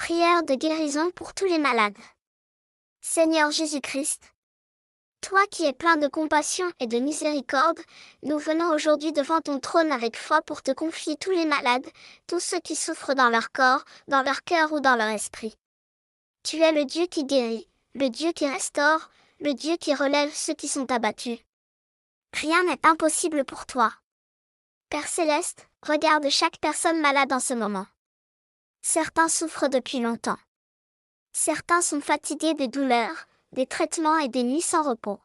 Prière de guérison pour tous les malades. Seigneur Jésus-Christ, toi qui es plein de compassion et de miséricorde, nous venons aujourd'hui devant ton trône avec foi pour te confier tous les malades, tous ceux qui souffrent dans leur corps, dans leur cœur ou dans leur esprit. Tu es le Dieu qui guérit, le Dieu qui restaure, le Dieu qui relève ceux qui sont abattus. Rien n'est impossible pour toi. Père Céleste, regarde chaque personne malade en ce moment. Certains souffrent depuis longtemps. Certains sont fatigués des douleurs, des traitements et des nuits sans repos.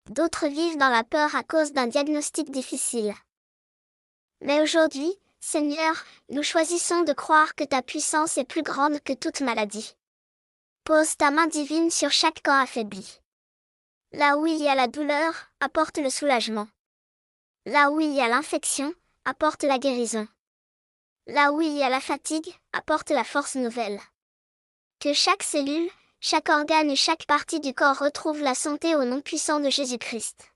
D'autres vivent dans la peur à cause d'un diagnostic difficile. Mais aujourd'hui, Seigneur, nous choisissons de croire que ta puissance est plus grande que toute maladie. Pose ta main divine sur chaque corps affaibli. Là où il y a la douleur, apporte le soulagement. Là où il y a l'infection, apporte la guérison. Là où il y a la fatigue, apporte la force nouvelle. Que chaque cellule, chaque organe et chaque partie du corps retrouve la santé au nom puissant de Jésus-Christ.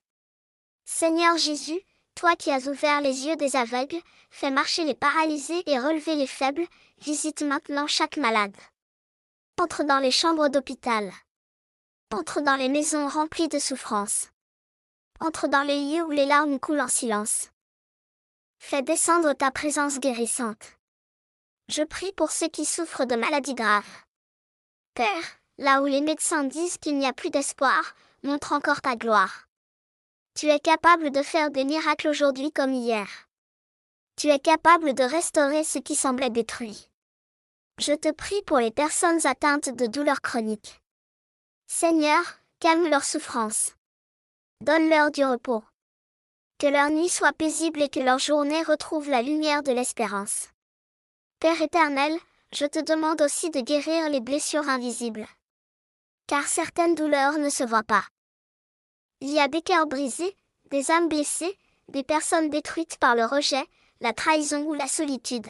Seigneur Jésus, toi qui as ouvert les yeux des aveugles, fais marcher les paralysés et relever les faibles, visite maintenant chaque malade. Entre dans les chambres d'hôpital. Entre dans les maisons remplies de souffrance. Entre dans les lieux où les larmes coulent en silence. Fais descendre ta présence guérissante. Je prie pour ceux qui souffrent de maladies graves. Père, là où les médecins disent qu'il n'y a plus d'espoir, montre encore ta gloire. Tu es capable de faire des miracles aujourd'hui comme hier. Tu es capable de restaurer ce qui semblait détruit. Je te prie pour les personnes atteintes de douleurs chroniques. Seigneur, calme leur souffrance. Donne-leur du repos. Que leur nuit soit paisible et que leur journée retrouve la lumière de l'espérance. Père éternel, je te demande aussi de guérir les blessures invisibles. Car certaines douleurs ne se voient pas. Il y a des cœurs brisés, des âmes blessées, des personnes détruites par le rejet, la trahison ou la solitude.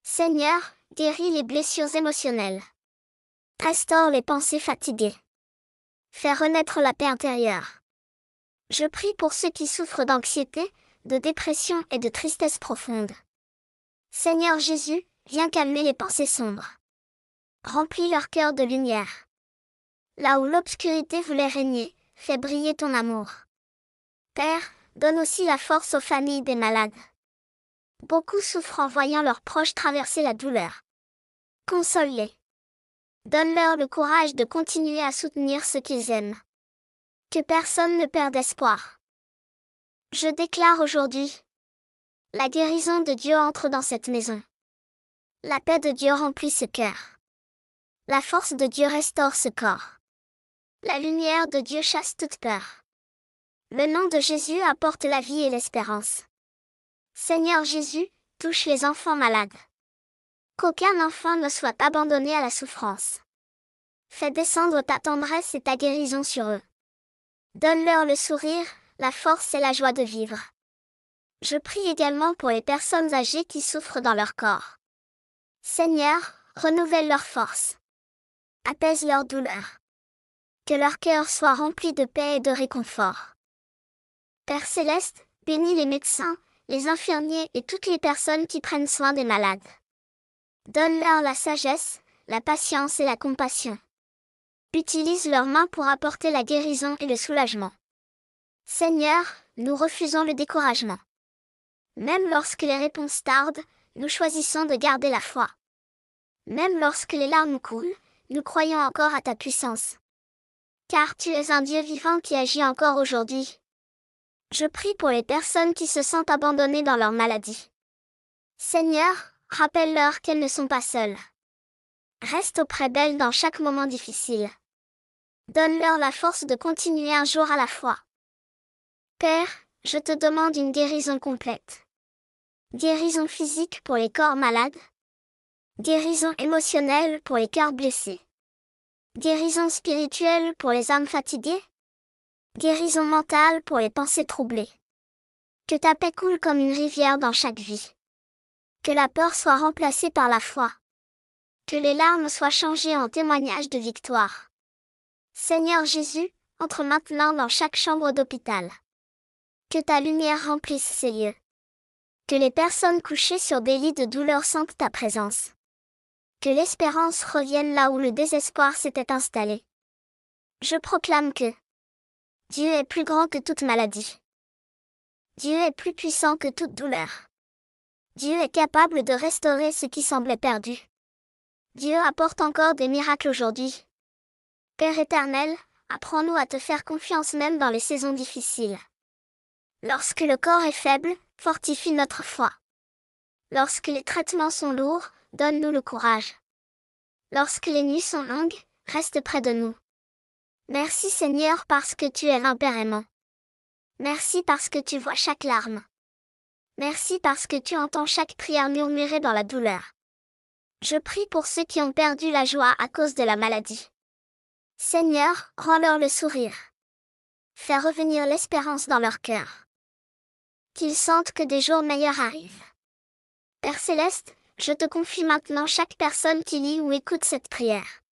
Seigneur, guéris les blessures émotionnelles. Restaure les pensées fatiguées. Fais renaître la paix intérieure. Je prie pour ceux qui souffrent d'anxiété, de dépression et de tristesse profonde. Seigneur Jésus, viens calmer les pensées sombres. Remplis leur cœur de lumière. Là où l'obscurité voulait régner, fais briller ton amour. Père, donne aussi la force aux familles des malades. Beaucoup souffrent en voyant leurs proches traverser la douleur. Console-les. Donne-leur le courage de continuer à soutenir ceux qu'ils aiment. Que personne ne perde espoir. Je déclare aujourd'hui: la guérison de Dieu entre dans cette maison. La paix de Dieu remplit ce cœur. La force de Dieu restaure ce corps. La lumière de Dieu chasse toute peur. Le nom de Jésus apporte la vie et l'espérance. Seigneur Jésus, touche les enfants malades. Qu'aucun enfant ne soit abandonné à la souffrance. Fais descendre ta tendresse et ta guérison sur eux. Donne-leur le sourire, la force et la joie de vivre. Je prie également pour les personnes âgées qui souffrent dans leur corps. Seigneur, renouvelle leur force. Apaise leur douleur. Que leur cœur soit rempli de paix et de réconfort. Père Céleste, bénis les médecins, les infirmiers et toutes les personnes qui prennent soin des malades. Donne-leur la sagesse, la patience et la compassion. Utilise leurs mains pour apporter la guérison et le soulagement. Seigneur, nous refusons le découragement. Même lorsque les réponses tardent, nous choisissons de garder la foi. Même lorsque les larmes coulent, nous croyons encore à ta puissance. Car tu es un Dieu vivant qui agit encore aujourd'hui. Je prie pour les personnes qui se sentent abandonnées dans leur maladie. Seigneur, rappelle-leur qu'elles ne sont pas seules. Reste auprès d'elles dans chaque moment difficile. Donne-leur la force de continuer un jour à la fois. Père, je te demande une guérison complète. Guérison physique pour les corps malades. Guérison émotionnelle pour les cœurs blessés. Guérison spirituelle pour les âmes fatiguées. Guérison mentale pour les pensées troublées. Que ta paix coule comme une rivière dans chaque vie. Que la peur soit remplacée par la foi. Que les larmes soient changées en témoignages de victoire. Seigneur Jésus, entre maintenant dans chaque chambre d'hôpital. Que ta lumière remplisse ces lieux. Que les personnes couchées sur des lits de douleur sentent ta présence. Que l'espérance revienne là où le désespoir s'était installé. Je proclame que Dieu est plus grand que toute maladie. Dieu est plus puissant que toute douleur. Dieu est capable de restaurer ce qui semblait perdu. Dieu apporte encore des miracles aujourd'hui. Père éternel, apprends-nous à te faire confiance même dans les saisons difficiles. Lorsque le corps est faible, fortifie notre foi. Lorsque les traitements sont lourds, donne-nous le courage. Lorsque les nuits sont longues, reste près de nous. Merci Seigneur parce que tu es un Père aimant. Merci parce que tu vois chaque larme. Merci parce que tu entends chaque prière murmurée dans la douleur. Je prie pour ceux qui ont perdu la joie à cause de la maladie. Seigneur, rends-leur le sourire. Fais revenir l'espérance dans leur cœur. Qu'ils sentent que des jours meilleurs arrivent. Père Céleste, je te confie maintenant chaque personne qui lit ou écoute cette prière.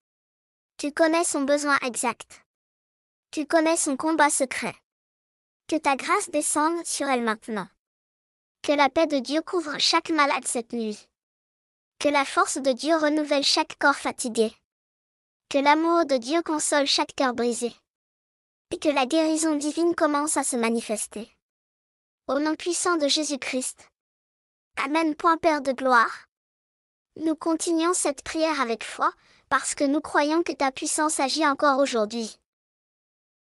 Tu connais son besoin exact. Tu connais son combat secret. Que ta grâce descende sur elle maintenant. Que la paix de Dieu couvre chaque malade cette nuit. Que la force de Dieu renouvelle chaque corps fatigué. Que l'amour de Dieu console chaque cœur brisé. Et que la guérison divine commence à se manifester. Au nom puissant de Jésus-Christ. Amen. Père de gloire. Nous continuons cette prière avec foi, parce que nous croyons que ta puissance agit encore aujourd'hui.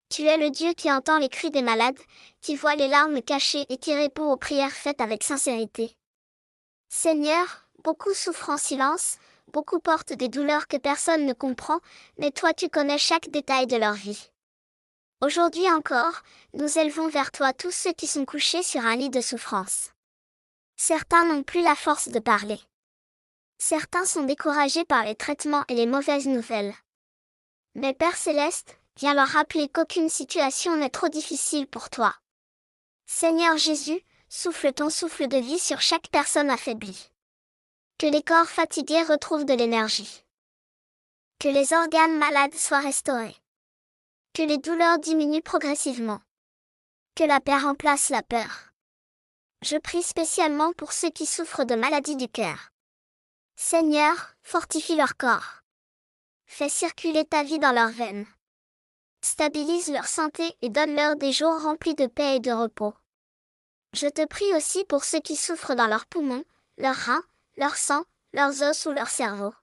Tu es le Dieu qui entend les cris des malades, qui voit les larmes cachées et qui répond aux prières faites avec sincérité. Seigneur, beaucoup souffrent en silence, beaucoup portent des douleurs que personne ne comprend, mais toi tu connais chaque détail de leur vie. Aujourd'hui encore, nous élevons vers toi tous ceux qui sont couchés sur un lit de souffrance. Certains n'ont plus la force de parler. Certains sont découragés par les traitements et les mauvaises nouvelles. Mais Père Céleste, viens leur rappeler qu'aucune situation n'est trop difficile pour toi. Seigneur Jésus, souffle ton souffle de vie sur chaque personne affaiblie. Que les corps fatigués retrouvent de l'énergie. Que les organes malades soient restaurés. Que les douleurs diminuent progressivement. Que la paix remplace la peur. Je prie spécialement pour ceux qui souffrent de maladies du cœur. Seigneur, fortifie leur corps. Fais circuler ta vie dans leurs veines. Stabilise leur santé et donne-leur des jours remplis de paix et de repos. Je te prie aussi pour ceux qui souffrent dans leurs poumons, leurs reins, leur sang, leurs os ou leur cerveau.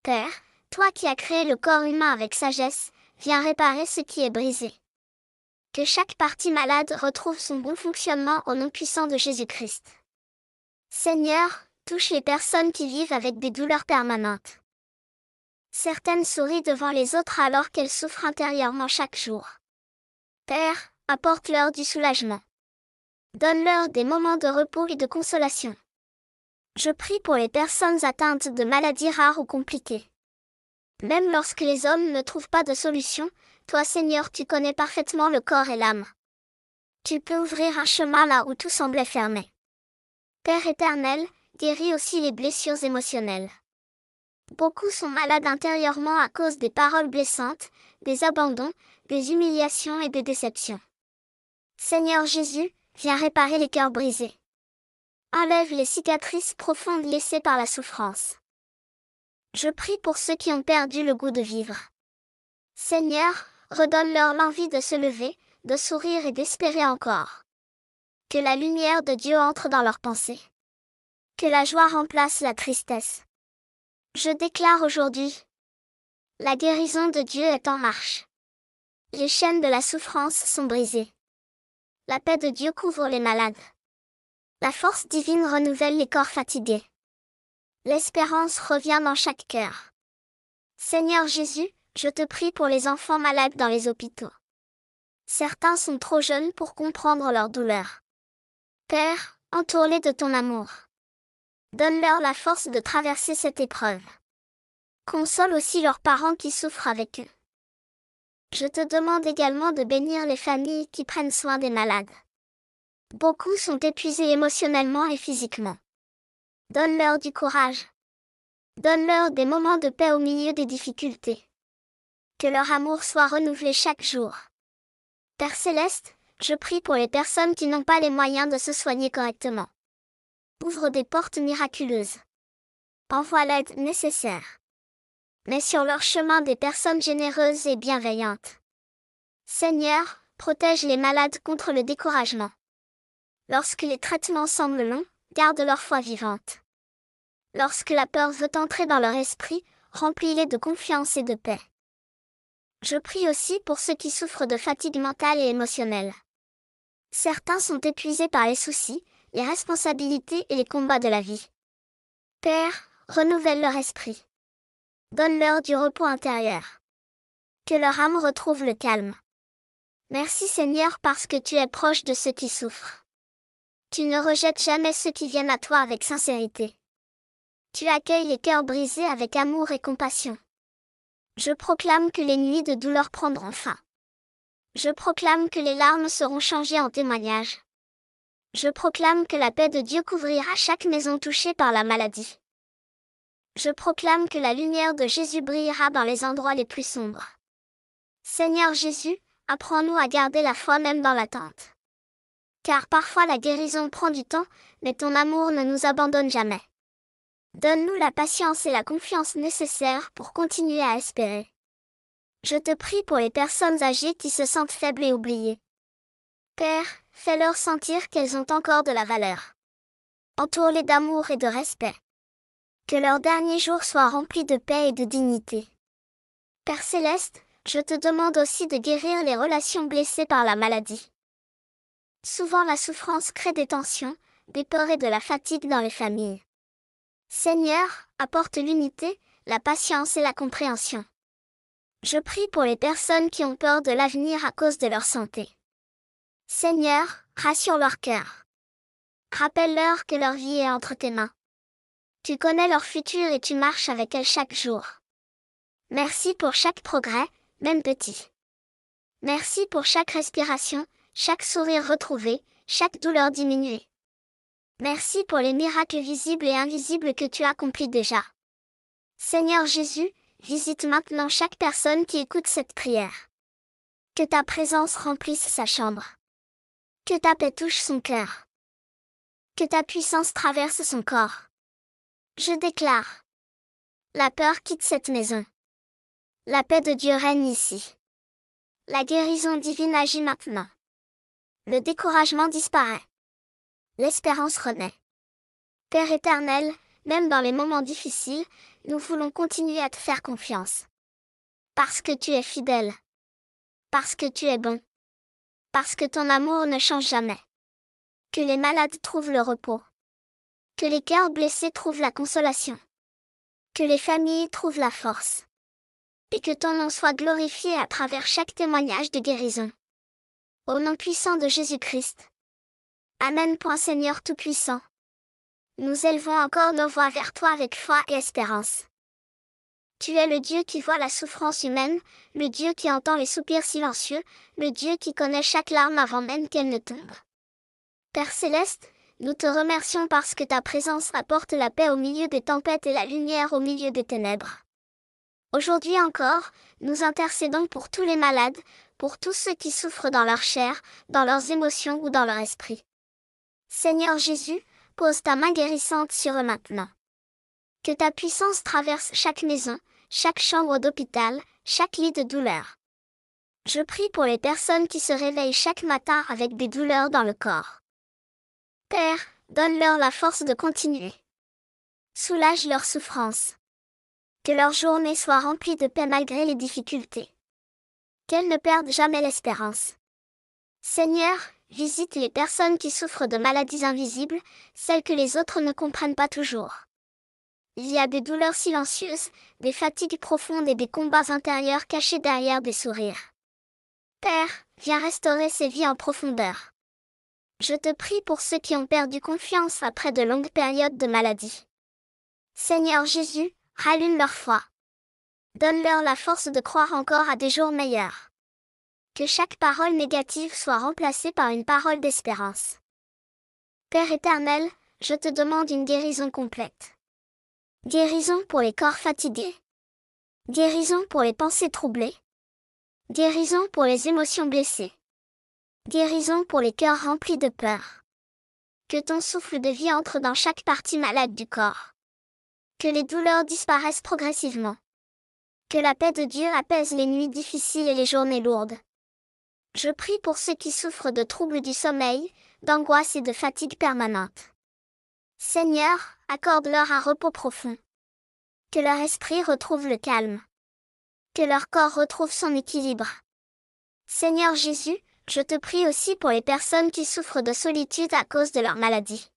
Père, toi qui as créé le corps humain avec sagesse, viens réparer ce qui est brisé. Que chaque partie malade retrouve son bon fonctionnement au nom puissant de Jésus-Christ. Seigneur, touche les personnes qui vivent avec des douleurs permanentes. Certaines sourient devant les autres alors qu'elles souffrent intérieurement chaque jour. Père, apporte-leur du soulagement. Donne-leur des moments de repos et de consolation. Je prie pour les personnes atteintes de maladies rares ou compliquées. Même lorsque les hommes ne trouvent pas de solution, toi Seigneur tu connais parfaitement le corps et l'âme. Tu peux ouvrir un chemin là où tout semblait fermé. Père éternel, guéris aussi les blessures émotionnelles. Beaucoup sont malades intérieurement à cause des paroles blessantes, des abandons, des humiliations et des déceptions. Seigneur Jésus, viens réparer les cœurs brisés. Enlève les cicatrices profondes laissées par la souffrance. Je prie pour ceux qui ont perdu le goût de vivre. Seigneur, redonne-leur l'envie de se lever, de sourire et d'espérer encore. Que la lumière de Dieu entre dans leurs pensées. Que la joie remplace la tristesse. Je déclare aujourd'hui, la guérison de Dieu est en marche. Les chaînes de la souffrance sont brisées. La paix de Dieu couvre les malades. La force divine renouvelle les corps fatigués. L'espérance revient dans chaque cœur. Seigneur Jésus, je te prie pour les enfants malades dans les hôpitaux. Certains sont trop jeunes pour comprendre leur douleur. Père, entoure-les de ton amour. Donne-leur la force de traverser cette épreuve. Console aussi leurs parents qui souffrent avec eux. Je te demande également de bénir les familles qui prennent soin des malades. Beaucoup sont épuisés émotionnellement et physiquement. Donne-leur du courage. Donne-leur des moments de paix au milieu des difficultés. Que leur amour soit renouvelé chaque jour. Père Céleste, je prie pour les personnes qui n'ont pas les moyens de se soigner correctement. Ouvre des portes miraculeuses. envoie l'aide nécessaire. Mets sur leur chemin des personnes généreuses et bienveillantes. Seigneur, protège les malades contre le découragement. Lorsque les traitements semblent longs, garde leur foi vivante. Lorsque la peur veut entrer dans leur esprit, remplis-les de confiance et de paix. Je prie aussi pour ceux qui souffrent de fatigue mentale et émotionnelle. Certains sont épuisés par les soucis, les responsabilités et les combats de la vie. Père, renouvelle leur esprit. Donne-leur du repos intérieur. Que leur âme retrouve le calme. Merci Seigneur parce que tu es proche de ceux qui souffrent. Tu ne rejettes jamais ceux qui viennent à toi avec sincérité. Tu accueilles les cœurs brisés avec amour et compassion. Je proclame que les nuits de douleur prendront fin. Je proclame que les larmes seront changées en témoignages. Je proclame que la paix de Dieu couvrira chaque maison touchée par la maladie. Je proclame que la lumière de Jésus brillera dans les endroits les plus sombres. Seigneur Jésus, apprends-nous à garder la foi même dans l'attente. Car parfois la guérison prend du temps, mais ton amour ne nous abandonne jamais. Donne-nous la patience et la confiance nécessaires pour continuer à espérer. Je te prie pour les personnes âgées qui se sentent faibles et oubliées. Père, fais-leur sentir qu'elles ont encore de la valeur. Entoure-les d'amour et de respect. Que leurs derniers jours soient remplis de paix et de dignité. Père Céleste, je te demande aussi de guérir les relations blessées par la maladie. Souvent la souffrance crée des tensions, des peurs et de la fatigue dans les familles. Seigneur, apporte l'unité, la patience et la compréhension. Je prie pour les personnes qui ont peur de l'avenir à cause de leur santé. Seigneur, rassure leur cœur. Rappelle-leur que leur vie est entre tes mains. Tu connais leur futur et tu marches avec elles chaque jour. Merci pour chaque progrès, même petit. Merci pour chaque respiration, chaque sourire retrouvé, chaque douleur diminuée. Merci pour les miracles visibles et invisibles que tu accomplis déjà. Seigneur Jésus, visite maintenant chaque personne qui écoute cette prière. Que ta présence remplisse sa chambre. Que ta paix touche son cœur. Que ta puissance traverse son corps. Je déclare. La peur quitte cette maison. La paix de Dieu règne ici. La guérison divine agit maintenant. Le découragement disparaît. L'espérance renaît. Père éternel, même dans les moments difficiles, nous voulons continuer à te faire confiance. Parce que tu es fidèle. Parce que tu es bon. Parce que ton amour ne change jamais. Que les malades trouvent le repos. Que les cœurs blessés trouvent la consolation. Que les familles trouvent la force. Et que ton nom soit glorifié à travers chaque témoignage de guérison. Au nom puissant de Jésus-Christ. Amen. Seigneur Tout-Puissant. Nous élevons encore nos voix vers toi avec foi et espérance. Tu es le Dieu qui voit la souffrance humaine, le Dieu qui entend les soupirs silencieux, le Dieu qui connaît chaque larme avant même qu'elle ne tombe. Père Céleste, nous te remercions parce que ta présence apporte la paix au milieu des tempêtes et la lumière au milieu des ténèbres. Aujourd'hui encore, nous intercédons pour tous les malades, pour tous ceux qui souffrent dans leur chair, dans leurs émotions ou dans leur esprit. Seigneur Jésus, pose ta main guérissante sur eux maintenant. Que ta puissance traverse chaque maison, chaque chambre d'hôpital, chaque lit de douleur. Je prie pour les personnes qui se réveillent chaque matin avec des douleurs dans le corps. Père, donne-leur la force de continuer. Soulage leur souffrance. Que leur journée soit remplie de paix malgré les difficultés. Qu'elles ne perdent jamais l'espérance. Seigneur, visite les personnes qui souffrent de maladies invisibles, celles que les autres ne comprennent pas toujours. Il y a des douleurs silencieuses, des fatigues profondes et des combats intérieurs cachés derrière des sourires. Père, viens restaurer ces vies en profondeur. Je te prie pour ceux qui ont perdu confiance après de longues périodes de maladie. Seigneur Jésus, rallume leur foi. Donne-leur la force de croire encore à des jours meilleurs. Que chaque parole négative soit remplacée par une parole d'espérance. Père éternel, je te demande une guérison complète. Guérison pour les corps fatigués. Guérison pour les pensées troublées. Guérison pour les émotions blessées. Guérison pour les cœurs remplis de peur. Que ton souffle de vie entre dans chaque partie malade du corps. Que les douleurs disparaissent progressivement. Que la paix de Dieu apaise les nuits difficiles et les journées lourdes. Je prie pour ceux qui souffrent de troubles du sommeil, d'angoisse et de fatigue permanente. Seigneur, accorde-leur un repos profond. Que leur esprit retrouve le calme. Que leur corps retrouve son équilibre. Seigneur Jésus, je te prie aussi pour les personnes qui souffrent de solitude à cause de leur maladie.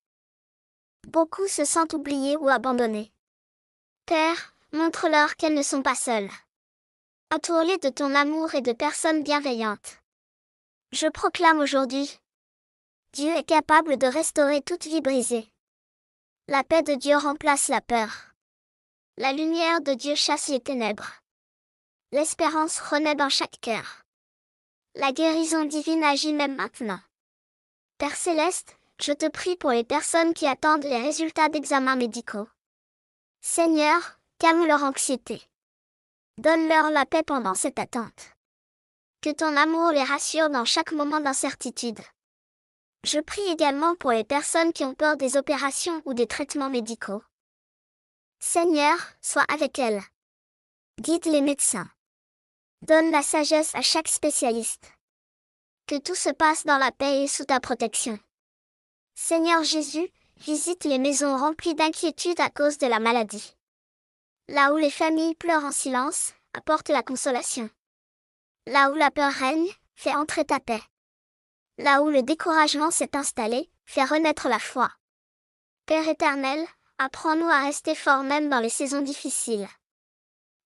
Beaucoup se sentent oubliés ou abandonnés. Père, montre-leur qu'elles ne sont pas seules. Entoure-les de ton amour et de personnes bienveillantes. Je proclame aujourd'hui: Dieu est capable de restaurer toute vie brisée. La paix de Dieu remplace la peur. La lumière de Dieu chasse les ténèbres. L'espérance renaît dans chaque cœur. La guérison divine agit même maintenant. Père Céleste, je te prie pour les personnes qui attendent les résultats d'examens médicaux. Seigneur, calme leur anxiété. Donne-leur la paix pendant cette attente. Que ton amour les rassure dans chaque moment d'incertitude. Je prie également pour les personnes qui ont peur des opérations ou des traitements médicaux. Seigneur, sois avec elles. Guide les médecins. Donne la sagesse à chaque spécialiste. Que tout se passe dans la paix et sous ta protection. Seigneur Jésus, visite les maisons remplies d'inquiétude à cause de la maladie. Là où les familles pleurent en silence, apporte la consolation. Là où la peur règne, fais entrer ta paix. Là où le découragement s'est installé, fais renaître la foi. Père éternel, apprends-nous à rester forts même dans les saisons difficiles.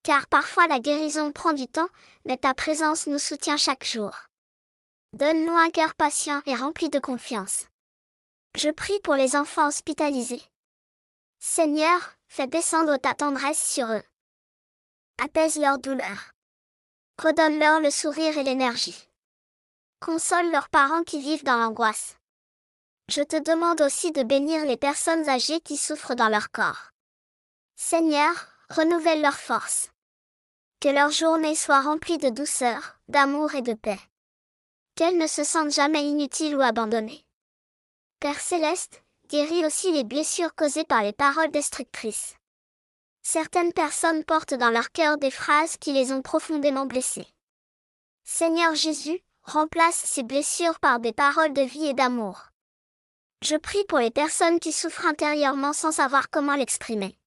Car parfois la guérison prend du temps, mais ta présence nous soutient chaque jour. Donne-nous un cœur patient et rempli de confiance. Je prie pour les enfants hospitalisés. Seigneur, fais descendre ta tendresse sur eux. Apaise leur douleur. Redonne-leur le sourire et l'énergie. Console leurs parents qui vivent dans l'angoisse. Je te demande aussi de bénir les personnes âgées qui souffrent dans leur corps. Seigneur, renouvelle leur force. Que leur journée soit remplie de douceur, d'amour et de paix. Qu'elles ne se sentent jamais inutiles ou abandonnées. Père Céleste, guéris aussi les blessures causées par les paroles destructrices. Certaines personnes portent dans leur cœur des phrases qui les ont profondément blessées. Seigneur Jésus, remplace ces blessures par des paroles de vie et d'amour. Je prie pour les personnes qui souffrent intérieurement sans savoir comment l'exprimer.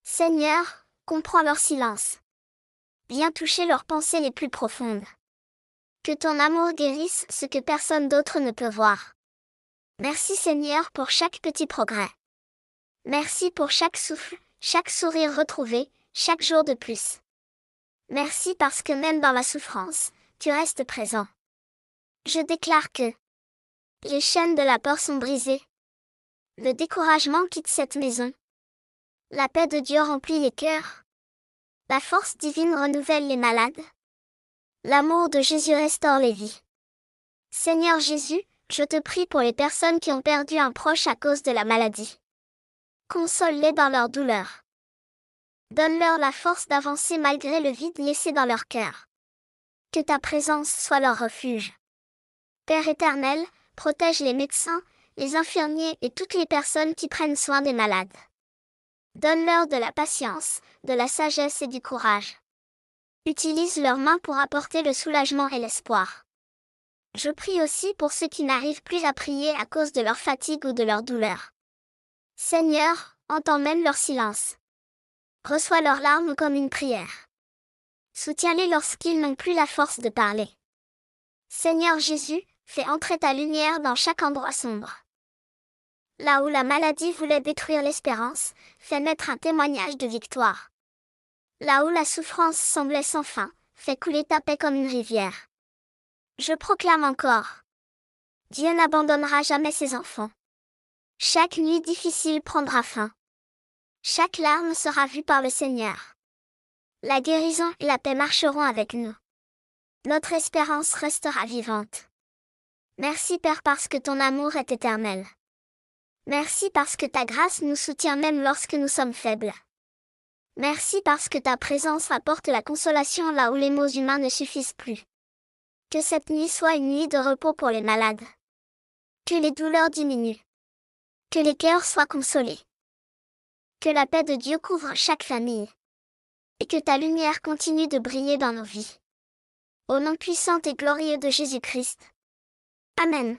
Seigneur, comprends leur silence. Viens toucher leurs pensées les plus profondes. Que ton amour guérisse ce que personne d'autre ne peut voir. Merci Seigneur pour chaque petit progrès. Merci pour chaque souffle, chaque sourire retrouvé, chaque jour de plus. Merci parce que même dans la souffrance, tu restes présent. Je déclare que les chaînes de la peur sont brisées. Le découragement quitte cette maison. La paix de Dieu remplit les cœurs. La force divine renouvelle les malades. L'amour de Jésus restaure les vies. Seigneur Jésus, je te prie pour les personnes qui ont perdu un proche à cause de la maladie. Console-les dans leur douleur. Donne-leur la force d'avancer malgré le vide laissé dans leur cœur. Que ta présence soit leur refuge. Père éternel, protège les médecins, les infirmiers et toutes les personnes qui prennent soin des malades. Donne-leur de la patience, de la sagesse et du courage. Utilise leurs mains pour apporter le soulagement et l'espoir. Je prie aussi pour ceux qui n'arrivent plus à prier à cause de leur fatigue ou de leur douleur. Seigneur, entends même leur silence. Reçois leurs larmes comme une prière. Soutiens-les lorsqu'ils n'ont plus la force de parler. Seigneur Jésus, fais entrer ta lumière dans chaque endroit sombre. Là où la maladie voulait détruire l'espérance, fais naître un témoignage de victoire. Là où la souffrance semblait sans fin, fais couler ta paix comme une rivière. Je proclame encore: Dieu n'abandonnera jamais ses enfants. Chaque nuit difficile prendra fin. Chaque larme sera vue par le Seigneur. La guérison et la paix marcheront avec nous. Notre espérance restera vivante. Merci Père parce que ton amour est éternel. Merci parce que ta grâce nous soutient même lorsque nous sommes faibles. Merci parce que ta présence apporte la consolation là où les mots humains ne suffisent plus. Que cette nuit soit une nuit de repos pour les malades. Que les douleurs diminuent. Que les cœurs soient consolés. Que la paix de Dieu couvre chaque famille. Et que ta lumière continue de briller dans nos vies. Au nom puissant et glorieux de Jésus-Christ. Amen.